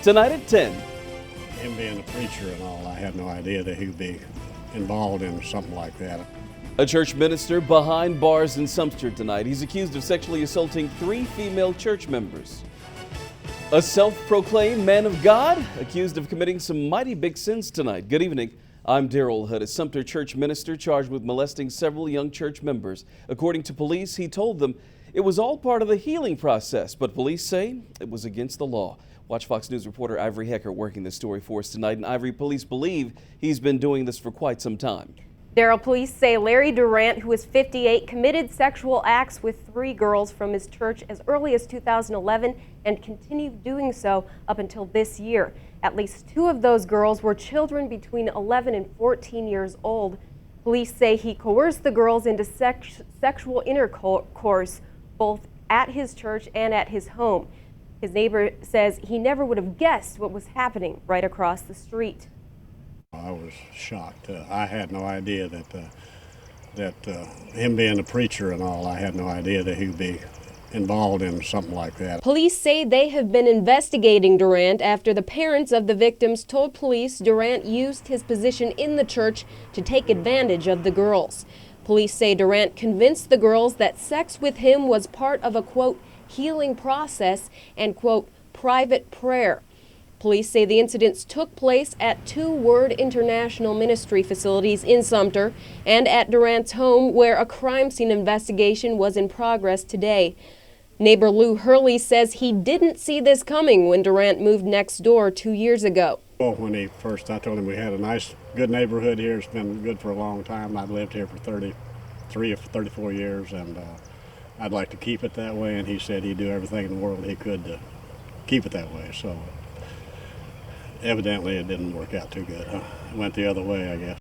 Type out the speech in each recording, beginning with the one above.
tonight at 10. Him being a preacher and all, I had no idea that he'd be involved in something like that. A church minister behind bars in Sumter tonight. He's accused of sexually assaulting 3 female church members. A self-proclaimed man of God accused of committing some mighty big sins tonight. Good evening. I'm Daryl Hood, a Sumter church minister charged with molesting several young church members. According to police, he told them it was all part of the healing process, but police say it was against the law. WACH FOX News reporter Ivory Hecker working this story for us tonight. And Ivory, police believe he's been doing this for quite some time. Daryl, police say Larry Durant, who is 58, committed sexual acts with 3 girls from his church as early as 2011 and continued doing so up until this year. At least 2 of those girls were children between 11 and 14 years old. Police say he coerced the girls into sexual intercourse both at his church and at his home. His neighbor says he never would have guessed what was happening right across the street. I was shocked. I had no idea that him being a preacher and all, I had no idea that he'd be involved in something like that. Police say they have been investigating Durant after the parents of the victims told police Durant used his position in the church to take advantage of the girls. Police say Durant convinced the girls that sex with him was part of a, quote, healing process and, quote, private prayer. Police say the incidents took place at 2 Word International Ministry facilities in Sumter and at Durant's home, where a crime scene investigation was in progress today. Neighbor Lou Hurley says he didn't see this coming when Durant moved next door 2 years ago. Well, when I told him we had a nice, good neighborhood here. It's been good for a long time. I've lived here for 33 or 34 years, and I'd like to keep it that way, and he said he'd do everything in the world he could to keep it that way. So evidently it didn't work out too good. It went the other way, I guess.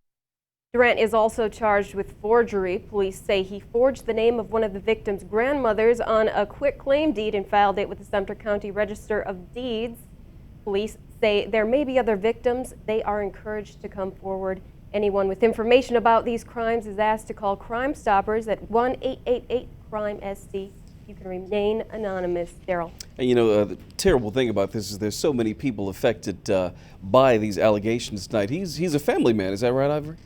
Durant is also charged with forgery. Police say he forged the name of one of the victims' grandmothers on a quitclaim deed and filed it with the Sumter County Register of Deeds. Police say there may be other victims. They are encouraged to come forward. Anyone with information about these crimes is asked to call Crime Stoppers at 1-888-CRIME-SC. You can remain anonymous. Daryl. And you know, the terrible thing about this is there's so many people affected by these allegations tonight. He's a family man, is that right, Ivory?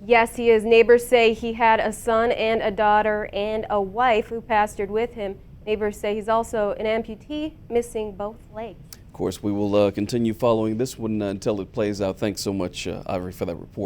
Yes, he is. Neighbors say he had a son and a daughter and a wife who pastored with him. Neighbors say he's also an amputee, missing both legs. Of course, we will continue following this one until it plays out. Thanks so much, Ivory, for that report.